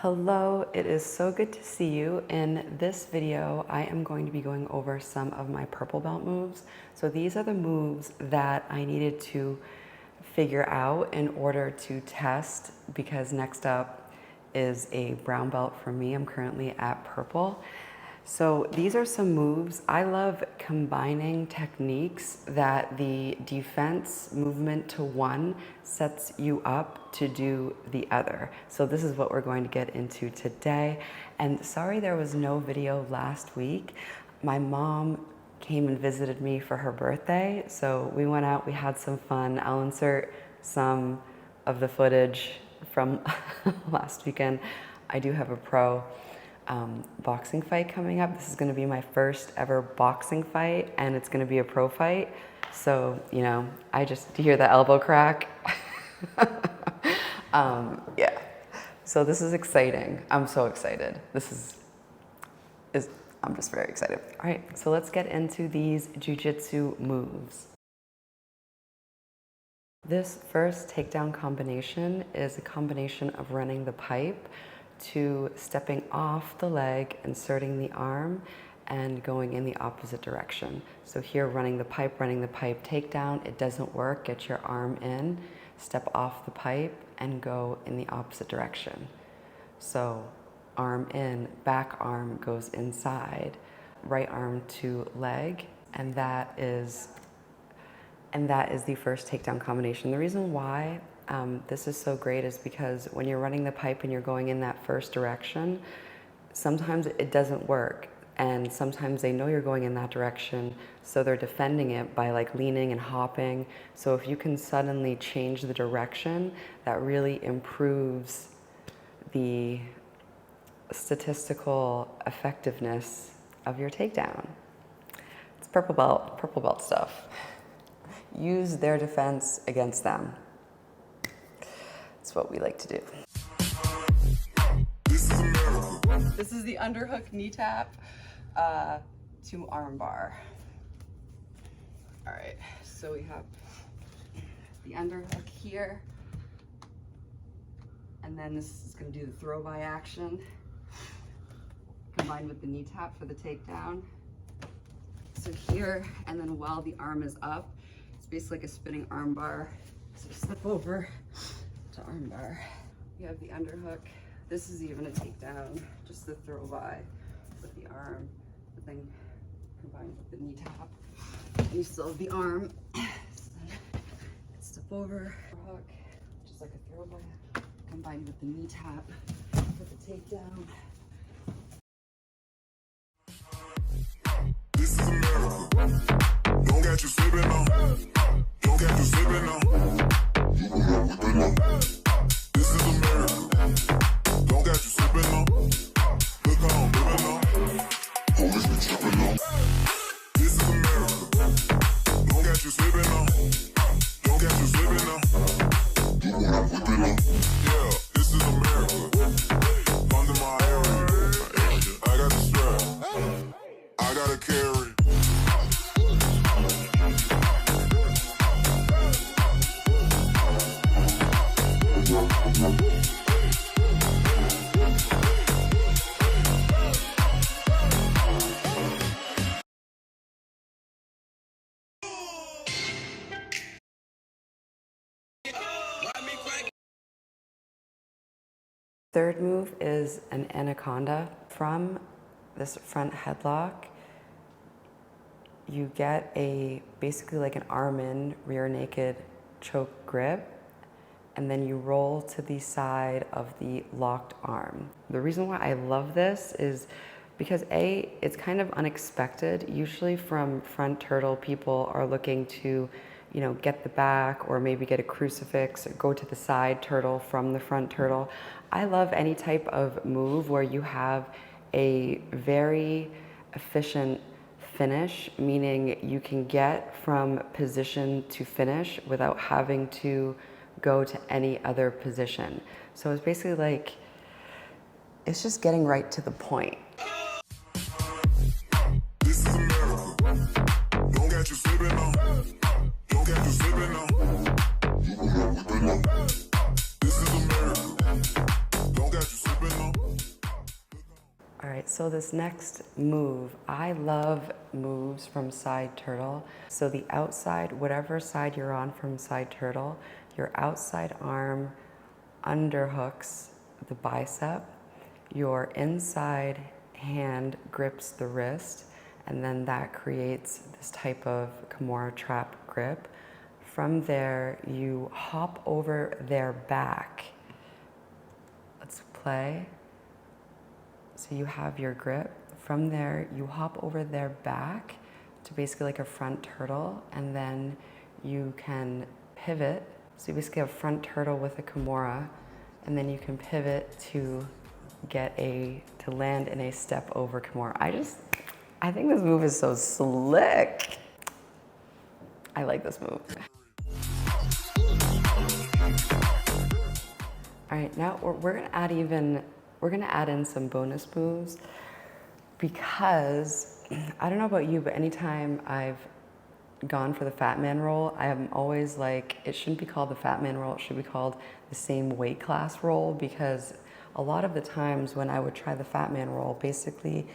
Hello, it is so good to see you. In this video, I am going to be going over some of my purple belt moves. So these are the moves that I needed to figure out in order to test, because next up is a brown belt for me. I'm currently at purple. So these are some moves. I love combining techniques that the defense movement to one sets you up to do the other. So this is what we're going to get into today. And sorry there was no video last week. My mom came and visited me for her birthday. So we went out, we had some fun. I'll insert some of the footage from last weekend. I do have a pro boxing fight coming up. This is going to be my first ever boxing fight, and it's going to be a pro fight. So, you know, I just hear the elbow crack. Yeah. So this is exciting. I'm so excited. I'm just very excited. All right, so let's get into these jiu-jitsu moves. This first takedown combination is a combination of running the pipe to stepping off the leg, inserting the arm, and going in the opposite direction. So here, running the pipe, takedown, it doesn't work. Get your arm in, step off the pipe, and go in the opposite direction. So arm in, back arm goes inside, right arm to leg, and that is the first takedown combination. The reason why this is so great is because when you're running the pipe and you're going in that first direction, sometimes it doesn't work. And sometimes they know you're going in that direction, so they're defending it by like leaning and hopping. So if you can suddenly change the direction, that really improves the statistical effectiveness of your takedown. It's purple belt stuff. Use their defense against them. That's what we like to do. This is the underhook knee tap to armbar. All right, so we have the underhook here, and then this is going to do the throw by action combined with the knee tap for the takedown. So here, and then while the arm is up, it's basically like a spinning armbar. So step over to armbar. You have the underhook. This is even a takedown, just the throw by with the arm, but then combined with the knee tap. And you still have the arm. So then step over, hook, just like a throw by, combined with the knee tap for the takedown. This is America. Don't get you sleeping on. Don't get you sleeping on. This is America. Don't get you sleeping on. Look how I'm living on. Always been tripping on. This is America. Don't get you sleeping on. Don't get you sleeping on. Look what I'm whipping on. Yeah, this is America. Under my area. I got the strap. I gotta carry. Third move is an anaconda. From this front headlock, you get basically like an arm in, rear naked choke grip, and then you roll to the side of the locked arm. The reason why I love this is because it's kind of unexpected. Usually from front turtle, people are looking to, you know, get the back or maybe get a crucifix or go to the side turtle from the front turtle. I love any type of move where you have a very efficient finish, meaning you can get from position to finish without having to go to any other position. So it's basically like, it's just getting right to the point. This is America. Don't get you sleeping on. Don't get you sleeping on. This is America. Don't get you sleeping on. right, so this next move, I love moves from side turtle. So the outside, whatever side you're on from side turtle, your outside arm underhooks the bicep, your inside hand grips the wrist, and then that creates this type of Kimura trap grip. From there, you hop over their back. Let's play. So you have your grip. From there, you hop over their back to basically like a front turtle, and then you can pivot. So you basically have front turtle with a Kimura, and then you can pivot to land in a step over Kimura. I think this move is so slick. I like this move. All right, now we're gonna add in some bonus moves, because I don't know about you, but anytime I've gone for the fat man roll, I am always like, it shouldn't be called the fat man roll, it should be called the same weight class roll, because a lot of the times when I would try the fat man roll, basically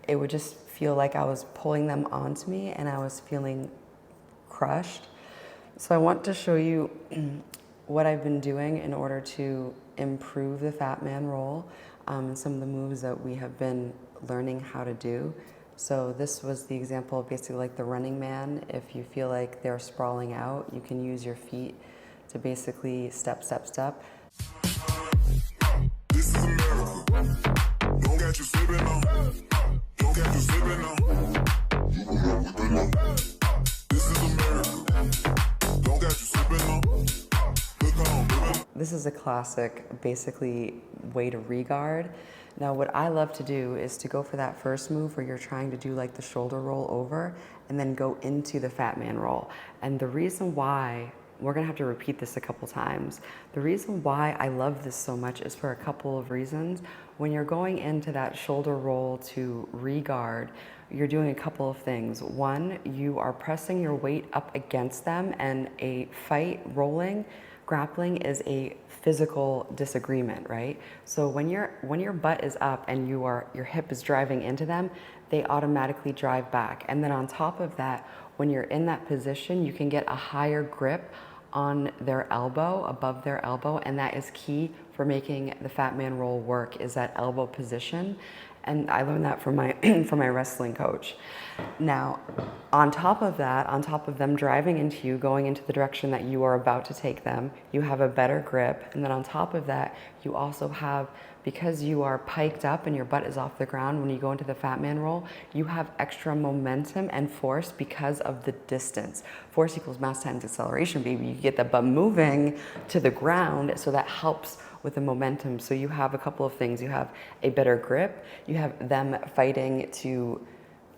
it would just feel like I was pulling them onto me and I was feeling crushed. So I want to show you what I've been doing in order to improve the fat man roll, and some of the moves that we have been learning how to do. So this was the example of basically like the running man. If you feel like they're sprawling out, you can use your feet to basically step, step, step. This is America. Don't get you slipping now. Don't get you slipping now. This is America. Don't get you slipping now. Look how I'm living. This is a classic, basically, way to re-guard. Now, what I love to do is to go for that first move where you're trying to do like the shoulder roll over and then go into the fat man roll. And the reason why, we're gonna have to repeat this a couple times. The reason why I love this so much is for a couple of reasons. When you're going into that shoulder roll to re-guard, you're doing a couple of things. One, you are pressing your weight up against them, and a fight rolling, grappling is a physical disagreement, right? So when your butt is up and your hip is driving into them, they automatically drive back. And then on top of that, when you're in that position, you can get a higher grip on their elbow, above their elbow, and that is key for making the fat man roll work, is that elbow position. And I learned that from my from my wrestling coach. Now, on top of that, on top of them driving into you, going into the direction that you are about to take them, you have a better grip. And then on top of that, you also have, because you are piked up and your butt is off the ground when you go into the fat man roll, you have extra momentum and force because of the distance. Force equals mass times acceleration, baby. You get the butt moving to the ground, so that helps with the momentum. So you have a couple of things. You have a better grip. You have them fighting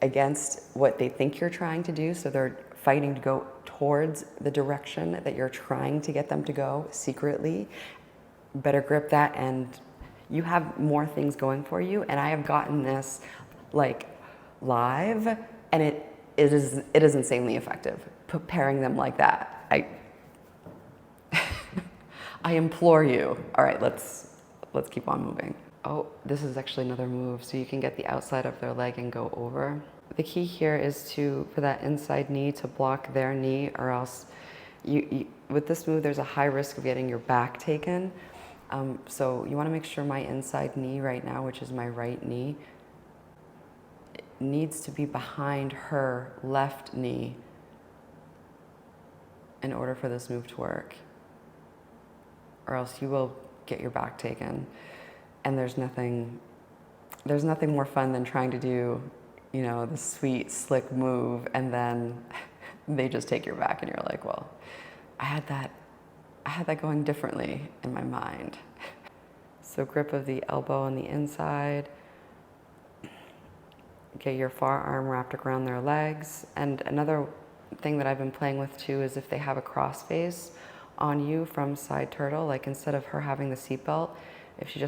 against what they think you're trying to do. So they're fighting to go towards the direction that you're trying to get them to go secretly. Better grip that, and you have more things going for you. And I have gotten this like live, and it is insanely effective. Pairing them like that. I implore you. All right, let's keep on moving. Oh, this is actually another move. So you can get the outside of their leg and go over. The key here is for that inside knee to block their knee, or else with this move, there's a high risk of getting your back taken. So you wanna make sure my inside knee right now, which is my right knee, needs to be behind her left knee in order for this move to work, or else you will get your back taken. And there's nothing more fun than trying to do, the sweet, slick move, and then they just take your back, and you're like, well, I had that going differently in my mind. So grip of the elbow on the inside. Get your forearm wrapped around their legs. And another thing that I've been playing with too is if they have a cross face on you from side turtle, like instead of her having the seatbelt, if she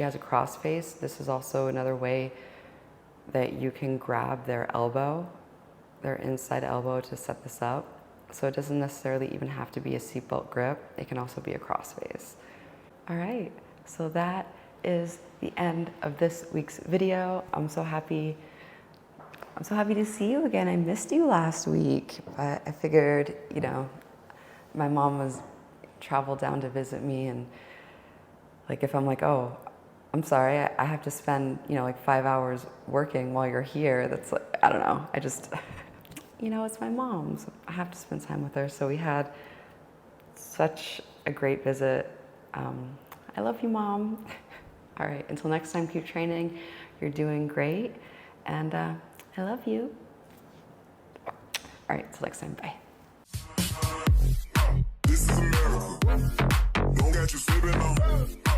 has a cross face, this is also another way that you can grab their elbow, their inside elbow, to set this up. So it doesn't necessarily even have to be a seatbelt grip. It can also be a cross face. All right, so that is the end of this week's video. I'm so happy to see you again. I missed you last week, but I figured, you know, my mom was traveled down to visit me, and like if I'm like, oh, I'm sorry, I have to spend, you know, like 5 hours working while you're here. That's like, I don't know. I just, you know, it's my mom, so I have to spend time with her. So we had such a great visit. I love you, Mom. All right, until next time, keep training. You're doing great, and I love you. All right, till next time, bye. This is America. Don't get you slipping now.